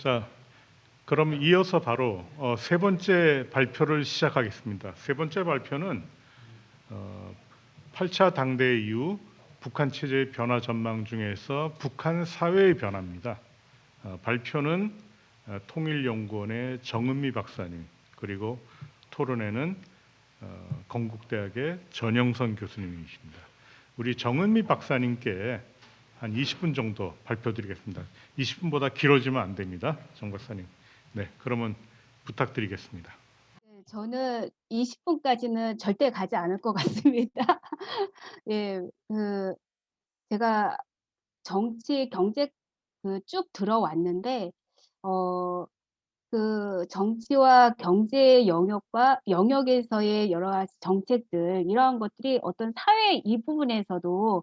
자, 그럼 이어서 바로 세 번째 발표를 시작하겠습니다. 세 번째 발표는 8차 당대 이후 북한 체제의 변화 전망 중에서 북한 사회의 변화입니다. 발표는 통일연구원의 정은미 박사님, 그리고 토론회는 건국대학의 전영선 교수님이십니다. 우리 정은미 박사님께 한 20분 정도 발표드리겠습니다. 20분보다 길어지면 안 됩니다, 정 박사님. 네, 그러면 부탁드리겠습니다. 네, 저는 20분까지는 절대 가지 않을 것 같습니다. 예, 제가 정치, 경제 쭉 들어왔는데, 어, 정치와 경제 영역에서의 여러 가지 정책들, 이러한 것들이 어떤 사회 이 부분에서도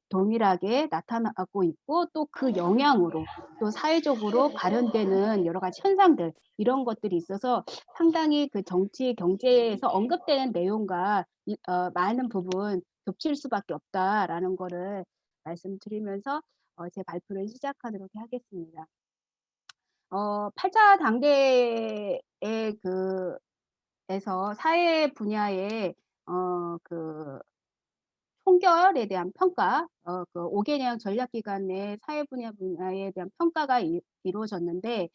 동일하게 나타나고 있고, 또 그 영향으로 또 사회적으로 발현되는 여러 가지 현상들, 이런 것들이 있어서 상당히 그 정치, 경제에서 언급되는 내용과 많은 부분 겹칠 수밖에 없다라는 거를 말씀드리면서 제 발표를 시작하도록 하겠습니다. 8차 당대의 에서 사회 분야의 총결에 대한 평가, 5개년 전략기간 내 사회 분야에 대한 평가가 이루어졌는데,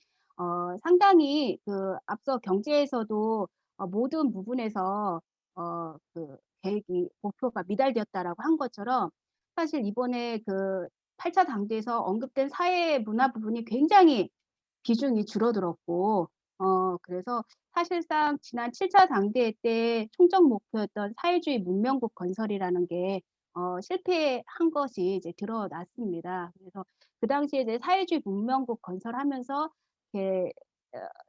상당히 앞서 경제에서도 모든 부분에서 계획이, 목표가 미달되었다라고 한 것처럼, 사실 이번에 8차 당대에서 언급된 사회 문화 부분이 굉장히 비중이 줄어들었고, 그래서 사실상 지난 7차 당대회 때 총적 목표였던 사회주의 문명국 건설이라는 게 실패한 것이 이제 드러났습니다. 그래서 그 당시에 이제 사회주의 문명국 건설하면서 이렇게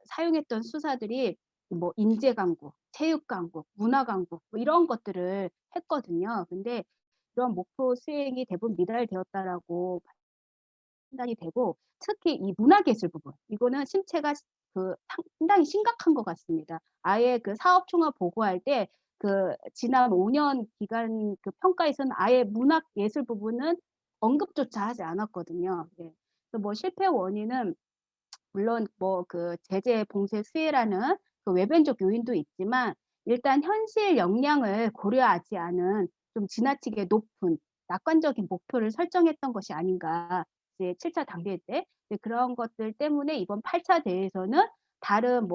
사용했던 수사들이 뭐 인재강국, 체육강국, 문화강국 뭐 이런 것들을 했거든요. 근데 이런 목표 수행이 대부분 미달되었다라고 판단이 되고, 특히 이 문화예술 부분, 이거는 침체가 상당히 심각한 것 같습니다. 아예 사업 총합 보고할 때 지난 5년 기간 평가에서는 아예 문화예술 부분은 언급조차 하지 않았거든요. 네. 그래서 뭐 실패 원인은 물론 뭐 제재 봉쇄 수혜라는 외변적 요인도 있지만, 일단 현실 역량을 고려하지 않은 좀 지나치게 높은 낙관적인 목표를 설정했던 것이 아닌가. 이제 7차 당대회 때 그런 것들 때문에 이번 8차 대회에서는 다른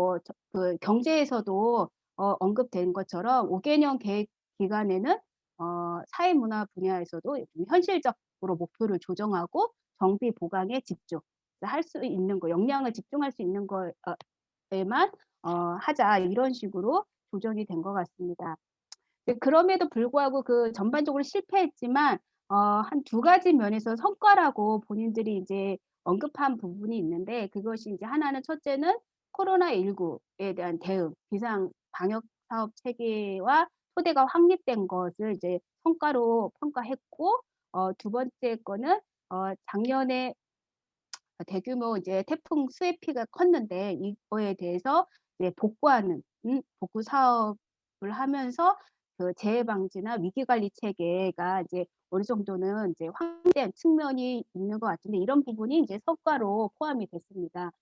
경제에서도 언급된 것처럼 5개년 계획 기간에는 사회문화 분야에서도 현실적으로 목표를 조정하고 정비 보강에 집중 할 수 있는 거, 역량을 집중할 수 있는 거에만 하자, 이런 식으로 조정이 된 것 같습니다. 그럼에도 불구하고 전반적으로 실패했지만 한 두 가지 면에서 성과라고 본인들이 이제 언급한 부분이 있는데, 그것이 이제 하나는, 첫째는 코로나19에 대한 대응, 비상 방역 사업 체계와 토대가 확립된 것을 이제 성과로 평가했고, 두 번째 거는 작년에 대규모 이제 태풍 수해 피해가 컸는데, 이거에 대해서 이제 복구하는 복구 사업을 하면서 재해 방지나 위기 관리 체계가 이제 어느 정도는 이제 확대한 측면이 있는 것 같은데, 이런 부분이 이제 성과로 포함이 됐습니다.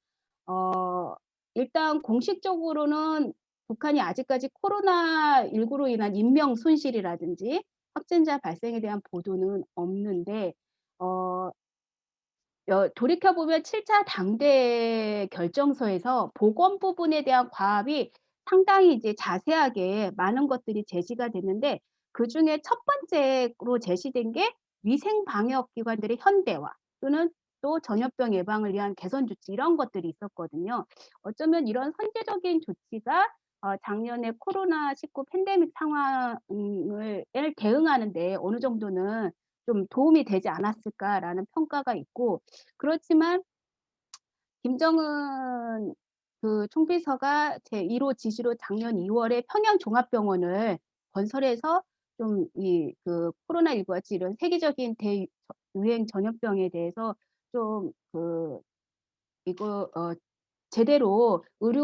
일단 공식적으로는 북한이 아직까지 코로나19로 인한 인명 손실이라든지 확진자 발생에 대한 보도는 없는데, 돌이켜보면 7차 당대 결정서에서 보건 부분에 대한 과업이 상당히 이제 자세하게 많은 것들이 제시가 됐는데, 그중에 첫 번째로 제시된 게 위생방역기관들의 현대화, 또는 또 전염병 예방을 위한 개선 조치, 이런 것들이 있었거든요. 어쩌면 이런 선제적인 조치가 작년에 코로나19 팬데믹 상황을 대응하는 데 어느 정도는 좀 도움이 되지 않았을까라는 평가가 있고, 그렇지만 김정은 총비서가 제1호 지시로 작년 2월에 평양종합병원을 건설해서 좀 코로나19 같이 이런 세계적인 대유행 전염병에 대해서 좀 이거 제대로 의료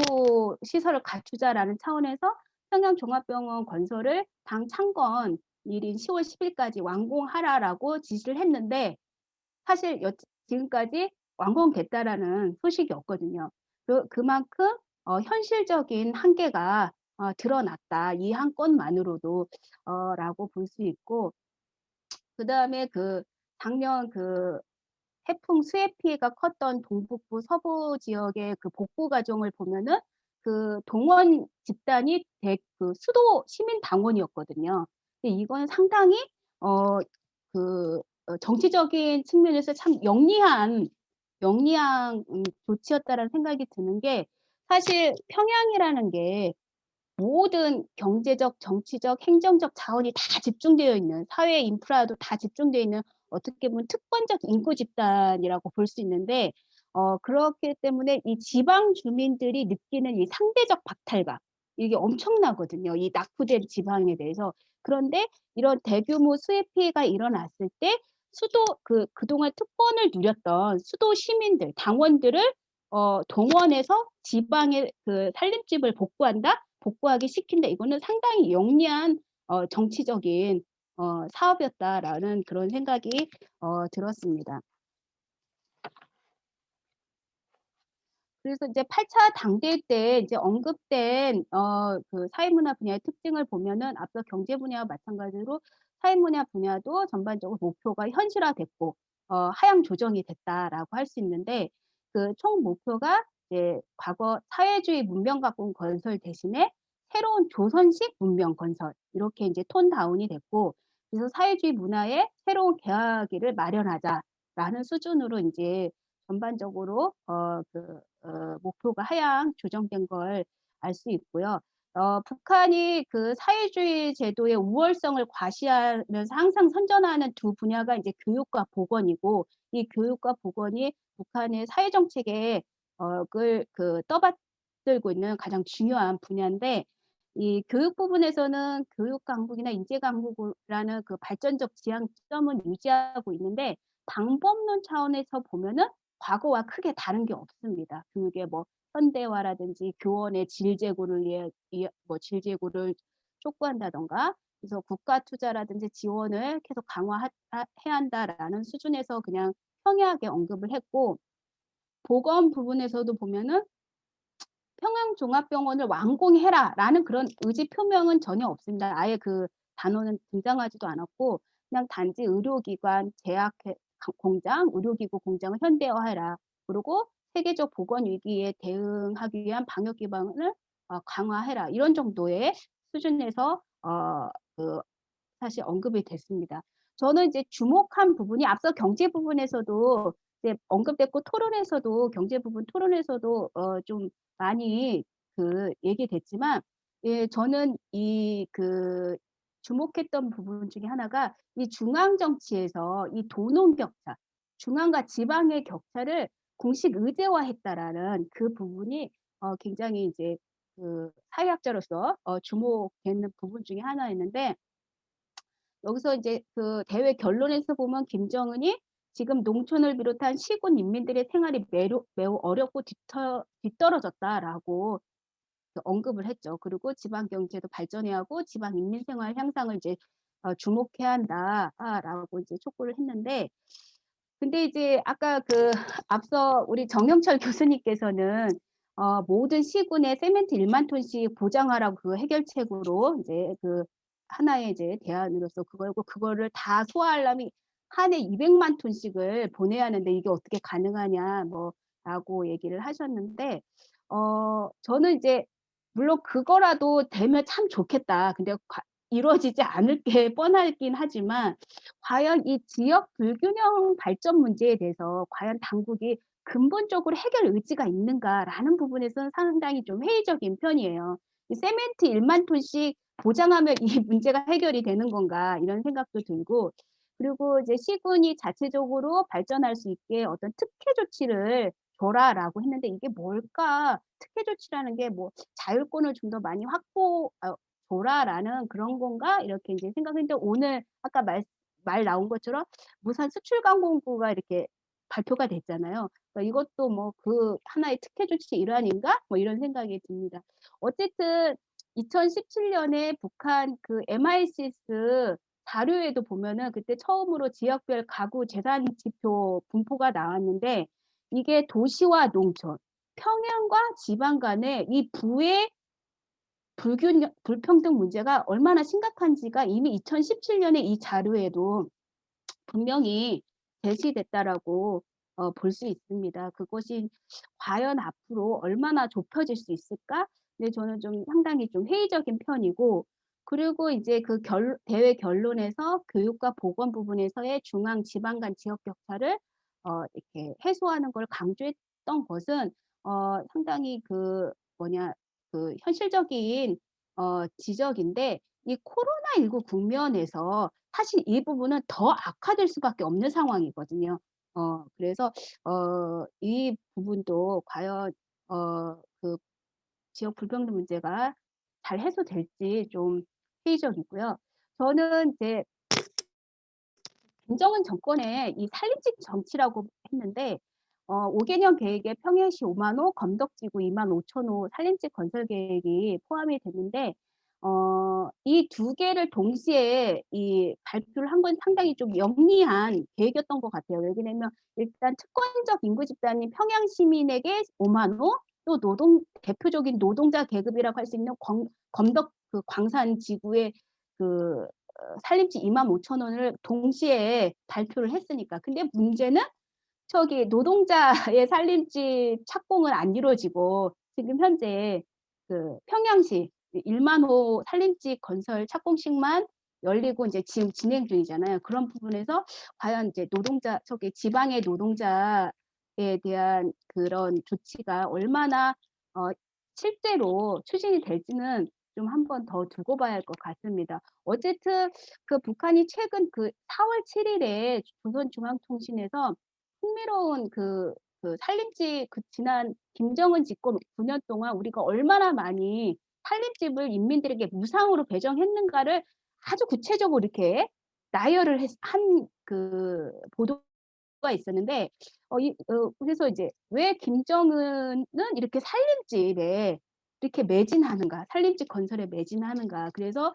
시설을 갖추자라는 차원에서 평양종합병원 건설을 당 창건일인 10월 10일까지 완공하라라고 지시를 했는데, 사실 지금까지 완공됐다라는 소식이 없거든요. 그만큼 현실적인 한계가 드러났다. 이 한 건만으로도 라고 볼 수 있고, 그다음에 작년 태풍 수해 피해가 컸던 동북부 서부 지역의 그 복구 과정을 보면은 동원 집단이 수도 시민 당원이었거든요. 근데 이건 상당히 어, 정치적인 측면에서 참 영리한 조치였다라는 생각이 드는 게, 사실 평양이라는 게 모든 경제적, 정치적, 행정적 자원이 다 집중되어 있는, 사회 인프라도 다 집중되어 있는, 어떻게 보면 특권적 인구 집단이라고 볼 수 있는데, 그렇기 때문에 이 지방 주민들이 느끼는 이 상대적 박탈감, 이게 엄청나거든요. 이 낙후된 지방에 대해서. 그런데 이런 대규모 수해 피해가 일어났을 때 그동안 특권을 누렸던 수도 시민들, 당원들을 동원해서 지방의 살림집을 복구하기 시킨다. 이거는 상당히 영리한 정치적인 사업이었다라는 그런 생각이 들었습니다. 그래서 이제 8차 당대회 때 이제 언급된 사회문화 분야의 특징을 보면은, 앞서 경제 분야와 마찬가지로 사회문화 분야도 전반적으로 목표가 현실화됐고 하향 조정이 됐다라고 할 수 있는데, 총 목표가 이제 과거 사회주의 문명 가꾼 건설 대신에 새로운 조선식 문명 건설, 이렇게 이제 톤 다운이 됐고, 그래서 사회주의 문화의 새로운 계화기를 마련하자라는 수준으로 이제 전반적으로 목표가 하향 조정된 걸 알 수 있고요. 북한이 사회주의 제도의 우월성을 과시하면서 항상 선전하는 두 분야가 이제 교육과 보건이고, 이 교육과 보건이 북한의 사회 정책에 떠받들고 있는 가장 중요한 분야인데, 이 교육 부분에서는 교육 강국이나 인재 강국이라는 발전적 지향점은 유지하고 있는데, 방법론 차원에서 보면은 과거와 크게 다른 게 없습니다. 교육의 현대화라든지 교원의 질제고를 촉구한다던가, 그래서 국가 투자라든지 지원을 계속 강화해야 한다라는 수준에서 그냥 평이하게 언급을 했고, 보건 부분에서도 보면은 평양종합병원을 완공해라라는 그런 의지 표명은 전혀 없습니다. 아예 단어는 등장하지도 않았고, 그냥 단지 의료기관, 제약 공장, 의료기구 공장을 현대화해라. 그리고 세계적 보건 위기에 대응하기 위한 방역 기반을 강화해라. 이런 정도의 수준에서 사실 언급이 됐습니다. 저는 이제 주목한 부분이, 앞서 경제 부분에서도 이제 언급됐고, 경제 부분 토론에서도 좀 많이 얘기됐지만, 예, 저는 주목했던 부분 중에 하나가 이 중앙 정치에서 이 도농 격차, 중앙과 지방의 격차를 공식 의제화했다라는 그 부분이 굉장히 이제 사회학자로서 주목되는 부분 중에 하나였는데, 여기서 이제 대회 결론에서 보면 김정은이 지금 농촌을 비롯한 시군 인민들의 생활이 매우 어렵고 뒤떨어졌다라고 언급을 했죠. 그리고 지방 경제도 발전해야 하고 지방 인민 생활 향상을 이제 주목해야 한다라고 이제 촉구를 했는데, 근데 이제 아까 앞서 우리 정영철 교수님께서는 모든 시군에 세멘트 1만 톤씩 보장하라고 해결책으로 이제 하나의 이제 대안으로서 그거를 다 소화하려면 한 해 200만 톤씩을 보내야 하는데 이게 어떻게 가능하냐 라고 얘기를 하셨는데, 저는 이제 물론 그거라도 되면 참 좋겠다. 근데 이루어지지 않을 게 뻔하긴 하지만, 과연 이 지역 불균형 발전 문제에 대해서 과연 당국이 근본적으로 해결 의지가 있는가라는 부분에서는 상당히 좀 회의적인 편이에요. 이 세멘트 1만 톤씩 보장하면 이 문제가 해결이 되는 건가, 이런 생각도 들고, 그리고 이제 시군이 자체적으로 발전할 수 있게 어떤 특혜 조치를 줘라라고 했는데, 이게 뭘까? 특혜 조치라는 게 자율권을 좀 더 많이 줘라라는 그런 건가? 이렇게 이제 생각했는데, 오늘 아까 말 나온 것처럼 무산 수출강공구가 이렇게 발표가 됐잖아요. 그러니까 이것도 하나의 특혜 조치 일환인가? 이런 생각이 듭니다. 어쨌든 2017년에 북한 MICS 자료에도 보면은 그때 처음으로 지역별 가구 재산 지표 분포가 나왔는데, 이게 도시와 농촌, 평양과 지방 간의 이 부의 불균형 불평등 문제가 얼마나 심각한지가 이미 2017 년에 이 자료에도 분명히 제시됐다라고 볼 수 있습니다. 그것이 과연 앞으로 얼마나 좁혀질 수 있을까? 근데 저는 좀 상당히 좀 회의적인 편이고, 그리고 이제 그 대회 결론에서 교육과 보건 부분에서의 중앙 지방 간 지역 격차를 이렇게 해소하는 걸 강조했던 것은 상당히 그 뭐냐 그 현실적인 지적인데, 이 코로나19 국면에서 사실 이 부분은 더 악화될 수밖에 없는 상황이거든요. 그래서 이 부분도 과연 그 지역 불평등 문제가 잘 해소될지 좀 회의적이고요. 저는 이제 김정은 정권의 이 살림집 정치라고 했는데, 5개년 계획에 평양시 5만 호, 검덕지구 2만 5천 호 살림집 건설 계획이 포함이 됐는데, 이 두 개를 동시에 이 발표를 한 건 상당히 좀 영리한 계획이었던 것 같아요. 왜냐면 일단 특권적 인구 집단인 평양 시민에게 5만 호, 또 대표적인 노동자 계급이라고 할 수 있는 검덕 그 광산 지구의 그 살림집 2만 5천 원을 동시에 발표를 했으니까. 근데 문제는 저기 노동자의 살림집 착공은 안 이루어지고, 지금 현재 그 평양시 1만 호 살림집 건설 착공식만 열리고 이제 지금 진행 중이잖아요. 그런 부분에서 과연 이제 저기 지방의 노동자에 대한 그런 조치가 얼마나 실제로 추진이 될지는 좀 한 번 더 두고 봐야 할 것 같습니다. 어쨌든 그 북한이 최근 그 4월 7일에 조선중앙통신에서 흥미로운 살림집 지난 김정은 집권 9년 동안 우리가 얼마나 많이 살림집을 인민들에게 무상으로 배정했는가를 아주 구체적으로 이렇게 나열을 한 보도가 있었는데, 그래서 이제 왜 김정은은 이렇게 살림집에 이렇게 매진하는가, 살림집 건설에 매진하는가. 그래서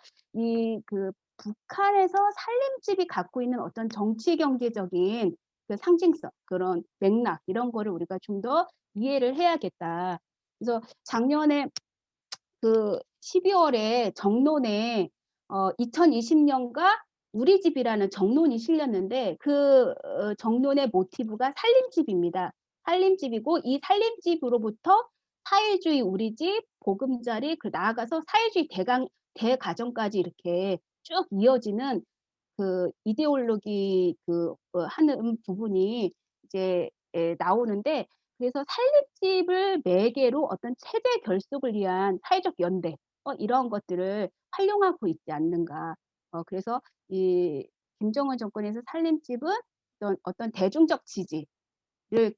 북한에서 살림집이 갖고 있는 어떤 정치 경제적인 그 상징성, 그런 맥락, 이런 거를 우리가 좀 더 이해를 해야겠다. 그래서 작년에 12월에 정론에 2020년가 우리 집이라는 정론이 실렸는데, 정론의 모티브가 살림집입니다. 살림집이고, 이 살림집으로부터 사회주의 우리 집, 보금자리, 나아가서 사회주의 대가정까지 이렇게 쭉 이어지는 이데올로기 하는 부분이 이제 나오는데, 그래서 살림집을 매개로 어떤 체제 결속을 위한 사회적 연대, 이런 것들을 활용하고 있지 않는가. 그래서 이 김정은 정권에서 살림집은 어떤 대중적 지지를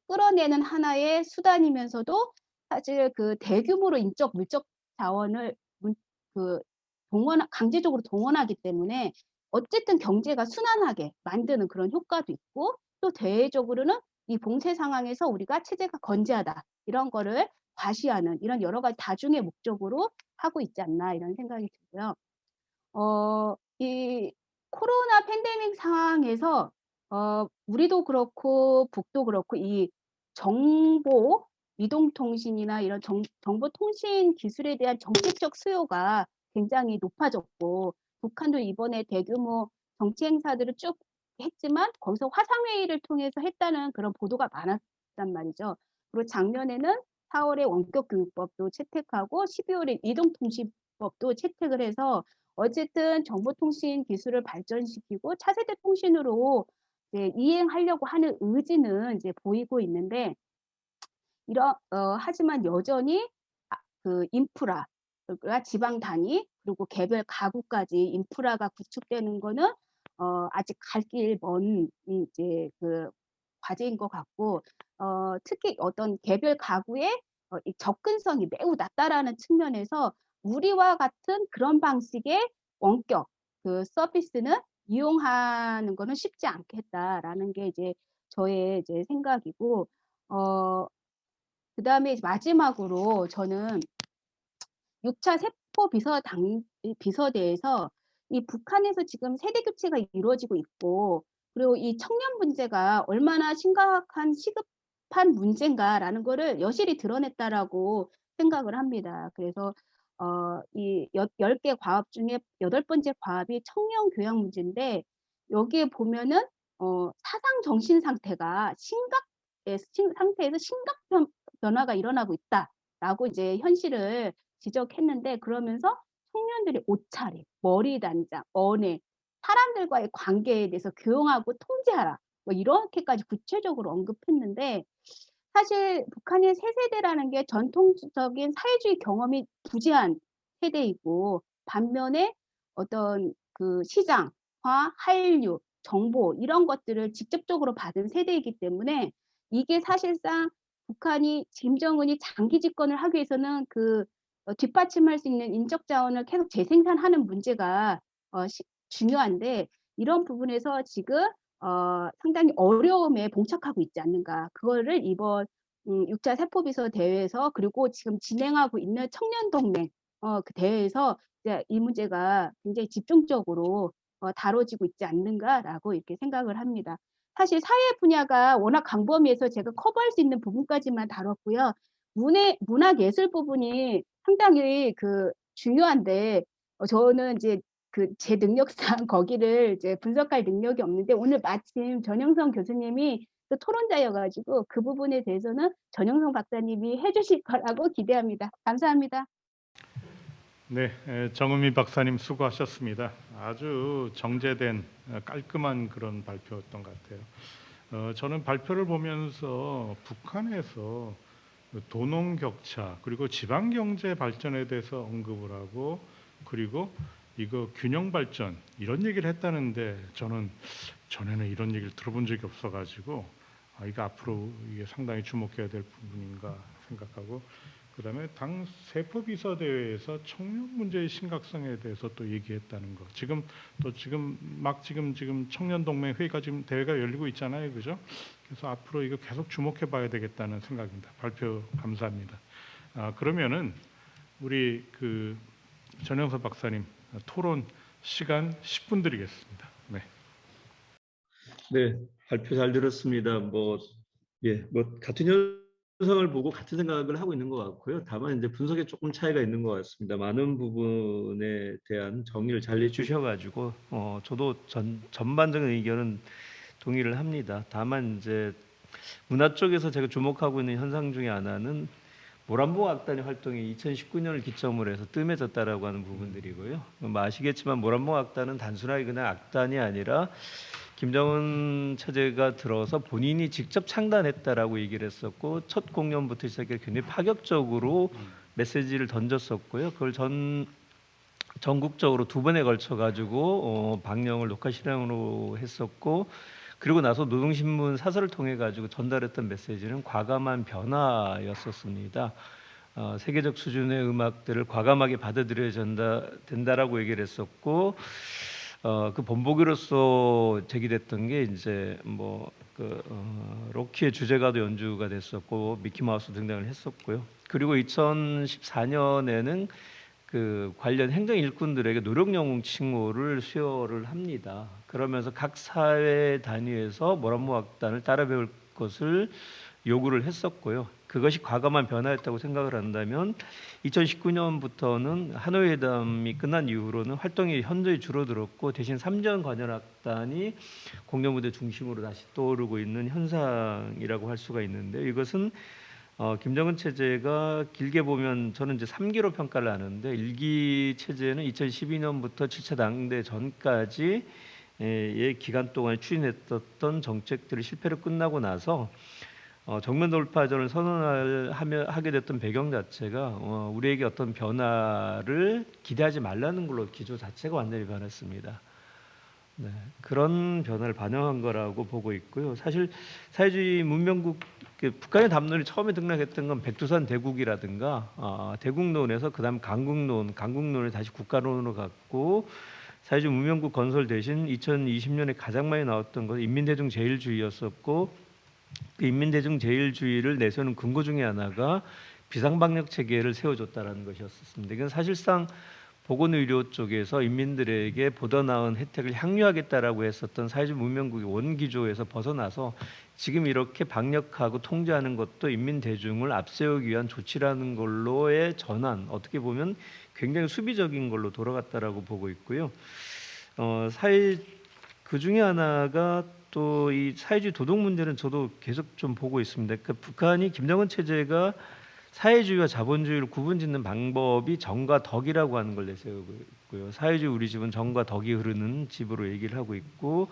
끌어내는 하나의 수단이면서도, 사실 대규모로 인적 물적 자원을 강제적으로 동원하기 때문에 어쨌든 경제가 순환하게 만드는 그런 효과도 있고, 또 대외적으로는 이 봉쇄 상황에서 우리가 체제가 건재하다, 이런 거를 과시하는 이런 여러 가지 다중의 목적으로 하고 있지 않나, 이런 생각이 들고요. 이 코로나 팬데믹 상황에서 우리도 그렇고 북도 그렇고 이 정보 이동통신이나 이런 정보통신 기술에 대한 정책적 수요가 굉장히 높아졌고, 북한도 이번에 대규모 정치 행사들을 쭉 했지만 거기서 화상회의를 통해서 했다는 그런 보도가 많았단 말이죠. 그리고 작년에는 4월에 원격교육법도 채택하고 12월에 이동통신법도 채택을 해서 어쨌든 정보통신 기술을 발전시키고 차세대 통신으로 이제 이행하려고 하는 의지는 이제 보이고 있는데, 하지만 여전히 인프라, 그러니까 지방 단위 그리고 개별 가구까지 인프라가 구축되는 거는 아직 갈 길 먼 이제 과제인 것 같고, 특히 어떤 개별 가구의 이 접근성이 매우 낮다라는 측면에서 우리와 같은 그런 방식의 원격 서비스는 이용하는 거는 쉽지 않겠다라는 게 이제 저의 이제 생각이고, 그다음에 마지막으로 저는 6차 세포 비서대에서 이 북한에서 지금 세대 교체가 이루어지고 있고, 그리고 이 청년 문제가 얼마나 심각한 복잡한 문제인가라는 거를 여실히 드러냈다라고 생각을 합니다. 그래서 이 10개 과업 중에 8번째 과업이 청년 교양 문제인데 여기에 보면은 사상 정신 상태가 상태에서 심각 변화가 일어나고 있다라고 이제 현실을 지적했는데 그러면서 청년들의 옷차림, 머리 단장, 언행, 사람들과의 관계에 대해서 교용하고 통제하라. 뭐 이렇게까지 구체적으로 언급했는데 사실 북한의 새 세대라는 게 전통적인 사회주의 경험이 부재한 세대이고 반면에 어떤 그 시장화, 한류, 정보 이런 것들을 직접적으로 받은 세대이기 때문에 이게 사실상 북한이 김정은이 장기 집권을 하기 위해서는 뒷받침할 수 있는 인적 자원을 계속 재생산하는 문제가 중요한데 이런 부분에서 지금 상당히 어려움에 봉착하고 있지 않는가. 그거를 이번 6차 세포비서 대회에서 그리고 지금 진행하고 있는 청년동맹 그 대회에서 이제 이 문제가 굉장히 집중적으로 다뤄지고 있지 않는가라고 이렇게 생각을 합니다. 사실 사회 분야가 워낙 광범위해서 제가 커버할 수 있는 부분까지만 다뤘고요. 문학 예술 부분이 상당히 중요한데 저는 이제 제 능력상 거기를 이제 분석할 능력이 없는데 오늘 마침 전영성 교수님이 또 토론자여가지고 그 부분에 대해서는 전영성 박사님이 해주실 거라고 기대합니다. 감사합니다. 네, 정은미 박사님 수고하셨습니다. 아주 정제된 깔끔한 그런 발표였던 것 같아요. 저는 발표를 보면서 북한에서 도농 격차 그리고 지방 경제 발전에 대해서 언급을 하고 그리고 이거 균형 발전 이런 얘기를 했다는데 저는 전에는 이런 얘기를 들어본 적이 없어가지고 이거 앞으로 이게 상당히 주목해야 될 부분인가 생각하고 그다음에 당 세포비서 대회에서 청년 문제의 심각성에 대해서 또 얘기했다는 거. 지금 청년 동맹 회의가 지금 대회가 열리고 있잖아요, 그죠? 그래서 앞으로 이거 계속 주목해봐야 되겠다는 생각입니다. 발표 감사합니다. 그러면은 우리 전영석 박사님 토론 시간 10분 드리겠습니다. 네. 네, 발표 잘 들었습니다. 같은 현상을 보고 같은 생각을 하고 있는 것 같고요. 다만 이제 분석에 조금 차이가 있는 것 같습니다. 많은 부분에 대한 정리를 잘 해주셔가지고 저도 전반적인 의견은 동의를 합니다. 다만 이제 문화 쪽에서 제가 주목하고 있는 현상 중에 하나는 모란봉 악단의 활동이 2019년을 기점으로 해서 뜸해졌다라고 하는 부분들이고요. 아시겠지만 모란봉 악단은 단순하게 그냥 악단이 아니라 김정은 체제가 들어서 본인이 직접 창단했다라고 얘기를 했었고 첫 공연부터 시작해 굉장히 파격적으로 메시지를 던졌었고요. 그걸 전국적으로 2번에 걸쳐 가지고 방영을 녹화 실황으로 했었고 그리고 나서 노동신문 사설을 통해 가지고 전달했던 메시지는 과감한 변화였었습니다. 세계적 수준의 음악들을 과감하게 받아들여야 된다라고 얘기를 했었고 그 본보기로서 제기됐던 게 이제 로키의 주제가도 연주가 됐었고 미키마우스 등장을 했었고요. 그리고 2014년에는 관련 행정 일꾼들에게 노력 영웅 칭호를 수여를 합니다. 그러면서 각 사회 단위에서 모란봉 악단을 따라 배울 것을 요구를 했었고요. 그것이 과감한 변화였다고 생각을 한다면 2019년부터는 하노이 회담이 끝난 이후로는 활동이 현저히 줄어들었고 대신 3전 관현악단이 공연무대 중심으로 다시 떠오르고 있는 현상이라고 할 수가 있는데 이것은 김정은 체제가 길게 보면 저는 이제 3기로 평가를 하는데 1기 체제는 2012년부터 7차 당대 전까지 의 기간 동안 추진했던 정책들이 실패로 끝나고 나서 정면 돌파전을 하게 됐던 배경 자체가 우리에게 어떤 변화를 기대하지 말라는 걸로 기조 자체가 완전히 변했습니다. 네, 그런 변화를 반영한 거라고 보고 있고요. 사실 사회주의 문명국 북한의 담론이 처음에 등락했던 건 백두산 대국이라든가 대국론에서 그다음 강국론을 다시 국가론으로 갔고 사회주의 문명국 건설 대신 2020년에 가장 많이 나왔던 것은 인민대중 제일주의였었고 그 인민대중 제일주의를 내세우는 근거 중에 하나가 비상방역 체계를 세워줬다라는 것이었습니다. 이건 사실상 보건의료 쪽에서 인민들에게 보다 나은 혜택을 향유하겠다라고 했었던 사회주의 문명국의 원기조에서 벗어나서 지금 이렇게 방역하고 통제하는 것도 인민 대중을 앞세우기 위한 조치라는 걸로의 전환, 어떻게 보면 굉장히 수비적인 걸로 돌아갔다라고 보고 있고요. 그 중에 하나가 또 이 사회주의 도덕 문제는 저도 계속 좀 보고 있습니다. 그러니까 북한이 김정은 체제가 사회주의와 자본주의를 구분짓는 방법이 정과 덕이라고 하는 걸 내세우고 있고요. 사회주의 우리 집은 정과 덕이 흐르는 집으로 얘기를 하고 있고,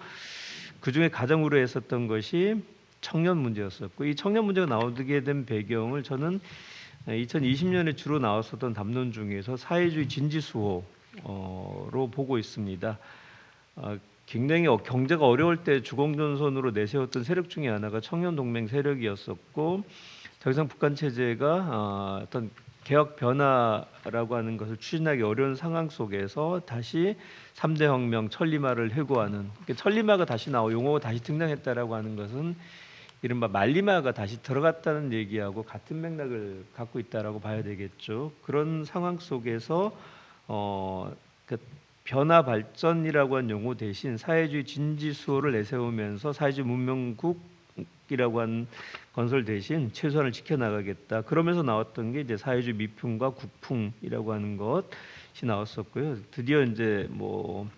그 중에 가장 우려했었던 것이 청년 문제였었고, 이 청년 문제가 나오게 된 배경을 저는 2020년에 주로 나왔었던 담론 중에서 사회주의 진지수호로 보고 있습니다. 굉장히 경제가 어려울 때 주공전선으로 내세웠던 세력 중에 하나가 청년동맹 세력이었었고, 더 이상 북한 체제가 어떤 개혁 변화라고 하는 것을 추진하기 어려운 상황 속에서 다시 3대 혁명 천리마를 회고하는, 천리마가 다시 용어가 다시 등장했다라고 하는 것은 이른바 말리마가 다시 들어갔다는 얘기하고 같은 맥락을 갖고 있다라고 봐야 되겠죠. 그런 상황 속에서 그 변화 발전이라고 한 용어 대신 사회주의 진지수호를 내세우면서 사회주의 문명국이라고 한 건설 대신 최소한을 지켜나가겠다. 그러면서 나왔던 게 이제 사회주의 미풍과 국풍이라고 하는 것이 나왔었고요. 드디어 이제 뭐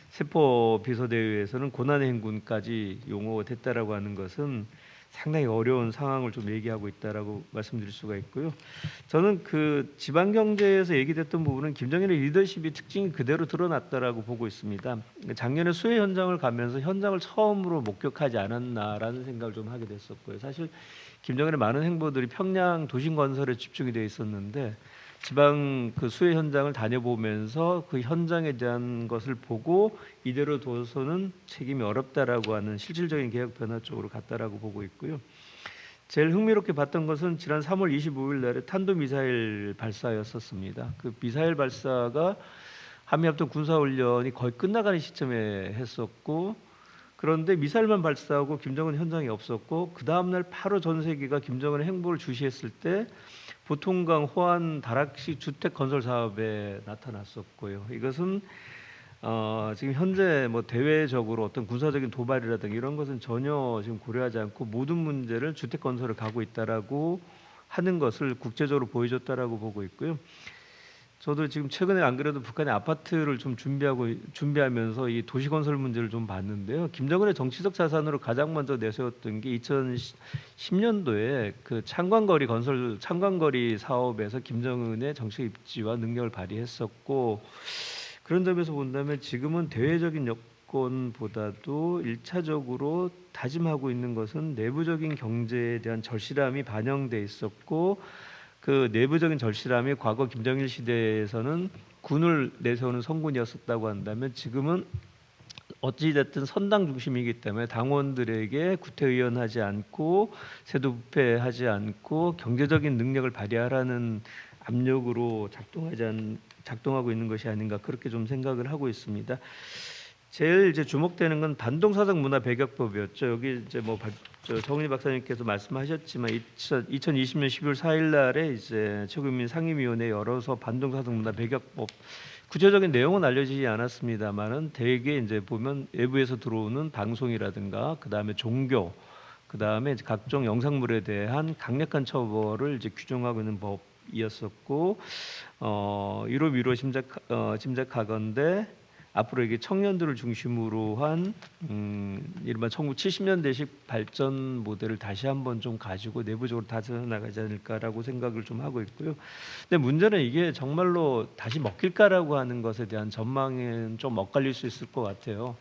세포 비서대회에서는 고난의 행군까지 용어가 됐다라고 하는 것은 상당히 어려운 상황을 좀 얘기하고 있다라고 말씀드릴 수가 있고요. 저는 그 지방 경제에서 얘기됐던 부분은 김정일의 리더십이 특징이 그대로 드러났다라고 보고 있습니다. 작년에 수해 현장을 가면서 현장을 처음으로 목격하지 않았나라는 생각을 좀 하게 됐었고요. 사실 김정일의 많은 행보들이 평양 도심 건설에 집중이 되어 있었는데 지방 그 수해 현장을 다녀보면서 그 현장에 대한 것을 보고 이대로 둬서는 책임이 어렵다라고 하는 실질적인 개혁 변화 쪽으로 갔다라고 보고 있고요. 제일 흥미롭게 봤던 것은 지난 3월 25일 날에 탄도미사일 발사였었습니다. 그 미사일 발사가 한미합동 군사훈련이 거의 끝나가는 시점에 했었고, 그런데 미사일만 발사하고 김정은 현장에 없었고, 그 다음날 바로 전 세계가 김정은의 행보를 주시했을 때 보통강 호안 다락식 주택 건설 사업에 나타났었고요. 이것은 지금 현재 뭐 대외적으로 어떤 군사적인 도발이라든가 이런 것은 전혀 지금 고려하지 않고 모든 문제를 주택 건설을 가고 있다라고 하는 것을 국제적으로 보여줬다라고 보고 있고요. 저도 지금 최근에 안 그래도 북한의 아파트를 좀 준비하면서 이 도시 건설 문제를 좀 봤는데요. 김정은의 정치적 자산으로 가장 먼저 내세웠던 게 2010년도에 그 창광거리 사업에서 김정은의 정치 입지와 능력을 발휘했었고, 그런 점에서 본다면 지금은 대외적인 여건보다도 1차적으로 다짐하고 있는 것은 내부적인 경제에 대한 절실함이 반영돼 있었고, 그 내부적인 절실함이 과거 김정일 시대에서는 군을 내세우는 성군이었었다고 한다면 지금은 어찌됐든 선당 중심이기 때문에 당원들에게 구태의연하지 않고 세도부패하지 않고 경제적인 능력을 발휘하라는 압력으로 작동하고 있는 것이 아닌가, 그렇게 좀 생각을 하고 있습니다. 제일 이제 주목되는 건 반동사상 문화 배격법이었죠. 여기 이제 뭐 정은희 박사님께서 말씀하셨지만 2020년 12월 4일 날에 이제 최고인민 상임위원회 열어서 반동사상 문화 배격법, 구체적인 내용은 알려지지 않았습니다만은 대개 이제 보면 외부에서 들어오는 방송이라든가 그다음에 종교, 그다음에 각종 영상물에 대한 강력한 처벌을 이제 규정하고 있는 법이었었고, 이로 미루어 짐작하건대 앞으로 이게 청년들을 중심으로 한 이른바 1970년대식 발전 모델을 다시 한번 좀 가지고 내부적으로 다져 나가지 않을까라고 생각을 좀 하고 있고요. 근데 문제는 이게 정말로 다시 먹힐까라고 하는 것에 대한 전망은 좀 엇갈릴 수 있을 것 같아요.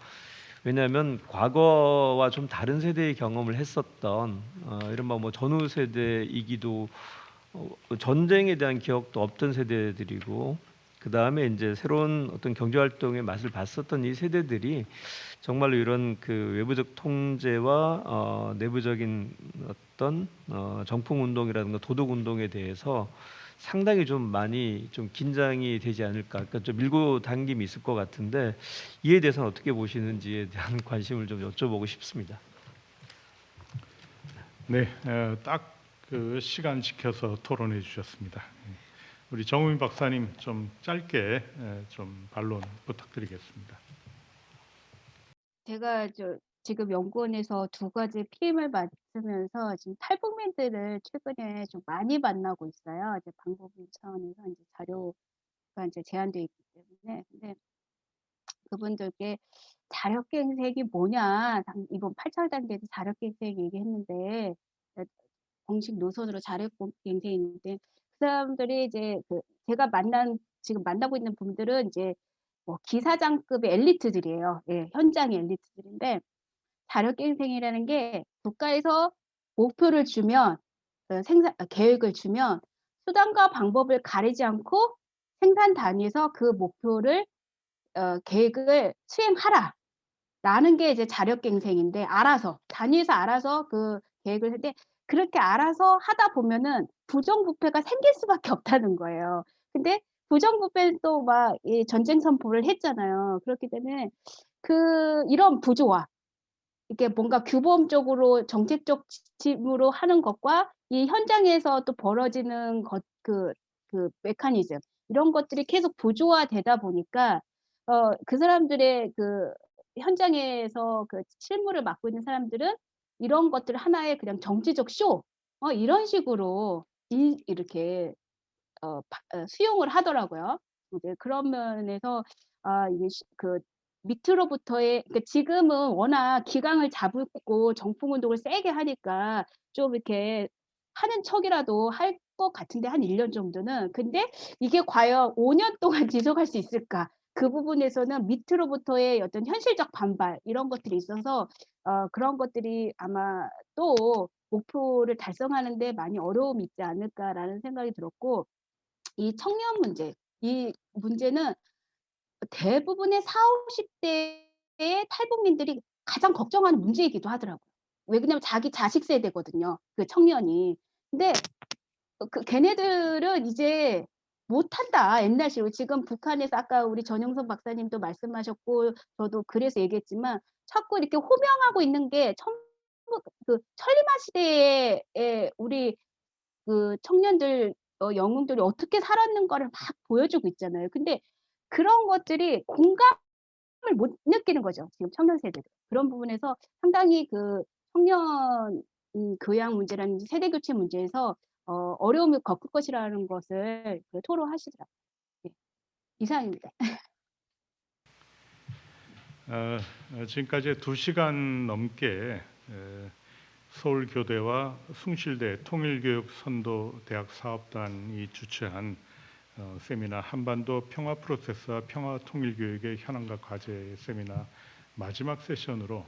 왜냐하면 과거와 좀 다른 세대의 경험을 했었던 이른바 뭐 전후 세대이기도 전쟁에 대한 기억도 없던 세대들이고, 그 다음에 이제 새로운 어떤 경제 활동의 맛을 봤었던 이 세대들이 정말로 이런 그 외부적 통제와 내부적인 어떤 정풍 운동이라든가 도덕 운동에 대해서 상당히 좀 많이 좀 긴장이 되지 않을까, 그러니까 좀 밀고 당김이 있을 것 같은데, 이에 대해서는 어떻게 보시는지에 대한 관심을 좀 여쭤보고 싶습니다. 네, 딱 그 시간 지켜서 토론해 주셨습니다. 우리 정우민 박사님 좀 짧게 좀 반론 부탁드리겠습니다. 제가 지금 연구원에서 두 가지 PM을 맡으면서 지금 탈북민들을 최근에 좀 많이 만나고 있어요. 이제 방법론 차원에서 이제 자료가 이제 제한되어 있기 때문에. 근데 그분들께 자력갱생이 뭐냐, 이번 8차 단계에서 자력갱생 얘기했는데, 공식 노선으로 자력갱생인데, 그 사람들이 이제 제가 지금 만나고 있는 분들은 이제 뭐 기사장급의 엘리트들이에요. 예, 현장의 엘리트들인데, 자력갱생이라는 게 국가에서 목표를 주면, 계획을 주면 수단과 방법을 가리지 않고 생산 단위에서 그 목표를 계획을 수행하라. 라는 게 이제 자력갱생인데, 단위에서 알아서 그 계획을 할 때, 그렇게 알아서 하다 보면은 부정부패가 생길 수밖에 없다는 거예요. 근데 부정부패는 또 막 전쟁 선포를 했잖아요. 그렇기 때문에 이런 부조화, 이게 뭔가 규범적으로 정책적 지침으로 하는 것과 이 현장에서 또 벌어지는 그 메커니즘, 이런 것들이 계속 부조화되다 보니까 그 사람들의 현장에서 실무를 맡고 있는 사람들은 이런 것들 하나의 그냥 정치적 쇼, 이런 식으로 이렇게 수용을 하더라고요. 이제 그런 면에서 이게 밑으로부터의, 그러니까 지금은 워낙 기강을 잡고 정풍 운동을 세게 하니까 좀 이렇게 하는 척이라도 할 것 같은데, 한 1년 정도는. 근데 이게 과연 5년 동안 지속할 수 있을까? 그 부분에서는 밑으로부터의 어떤 현실적 반발, 이런 것들이 있어서 그런 것들이 아마 또 목표를 달성하는 데 많이 어려움이 있지 않을까라는 생각이 들었고, 이 청년 문제, 이 문제는 대부분의 40-50대의 탈북민들이 가장 걱정하는 문제이기도 하더라고요. 왜냐면 자기 자식 세대거든요, 그 청년이. 근데 걔네들은 이제 못한다, 옛날식으로. 지금 북한에서 아까 우리 전영선 박사님도 말씀하셨고, 저도 그래서 얘기했지만, 자꾸 이렇게 호명하고 있는 게 천리마 시대에 우리 청년들, 영웅들이 어떻게 살았는가를 막 보여주고 있잖아요. 근데 그런 것들이 공감을 못 느끼는 거죠, 지금 청년 세대들. 그런 부분에서 상당히 청년 교양 문제라든지 세대 교체 문제에서 어려움을 겪을 것이라는 것을 토로하시더라고요. 네, 이상입니다. 지금까지 2시간 넘게 서울교대와 숭실대 통일교육선도대학사업단이 주최한 세미나 한반도 평화 프로세스와 평화 통일교육의 현황과 과제 세미나 마지막 세션으로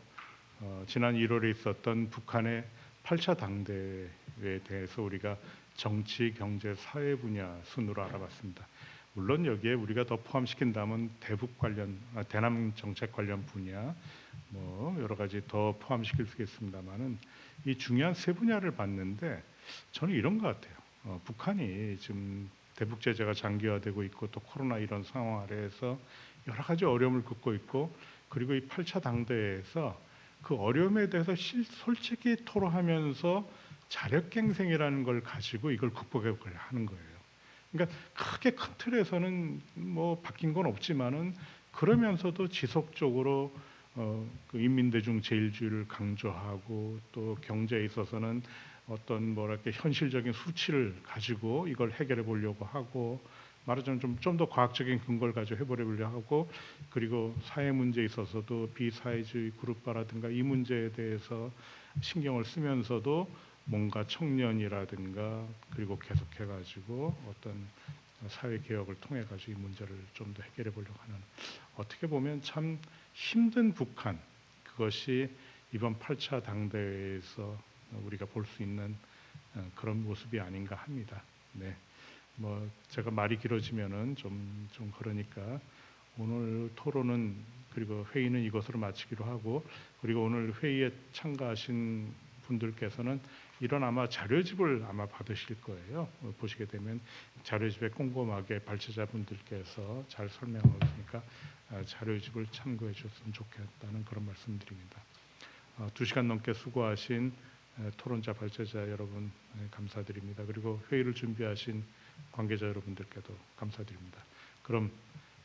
지난 1월에 있었던 북한의 8차 당대회에 대해서 우리가 정치, 경제, 사회 분야 순으로 알아봤습니다. 물론 여기에 우리가 더 포함시킨다면 대남 정책 관련 분야, 뭐 여러 가지 더 포함시킬 수 있습니다만은 이 중요한 세 분야를 봤는데 저는 이런 것 같아요. 북한이 지금 대북 제재가 장기화되고 있고 또 코로나 이런 상황 아래에서 여러 가지 어려움을 겪고 있고, 그리고 이 8차 당대회에서 그 어려움에 대해서 솔직히 토로하면서 자력갱생이라는 걸 가지고 이걸 극복해 하는 거예요. 그러니까 크게 큰 틀에서는 뭐 바뀐 건 없지만은, 그러면서도 지속적으로 그 인민대중 제일주의를 강조하고, 또 경제에 있어서는 어떤 뭐랄까 현실적인 수치를 가지고 이걸 해결해 보려고 하고, 말하자면 좀 더 과학적인 근거를 가지고 해보려고 하고, 그리고 사회 문제에 있어서도 비사회주의 그룹화라든가 이 문제에 대해서 신경을 쓰면서도 뭔가 청년이라든가 그리고 계속해가지고 어떤 사회 개혁을 통해 가지고 이 문제를 좀 더 해결해 보려고 하는, 어떻게 보면 참 힘든 북한, 그것이 이번 8차 당대회에서 우리가 볼 수 있는 그런 모습이 아닌가 합니다. 네, 뭐 제가 말이 길어지면은 좀 그러니까 오늘 토론은, 그리고 회의는 이것으로 마치기로 하고, 그리고 오늘 회의에 참가하신 분들께서는 이런 아마 자료집을 아마 받으실 거예요. 보시게 되면 자료집에 꼼꼼하게 발제자분들께서 잘 설명하고 있으니까 자료집을 참고해 주셨으면 좋겠다는 그런 말씀드립니다. 2시간 넘게 수고하신 토론자 발제자 여러분 감사드립니다. 그리고 회의를 준비하신 관계자 여러분들께도 감사드립니다. 그럼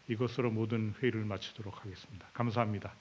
이것으로 모든 회의를 마치도록 하겠습니다. 감사합니다.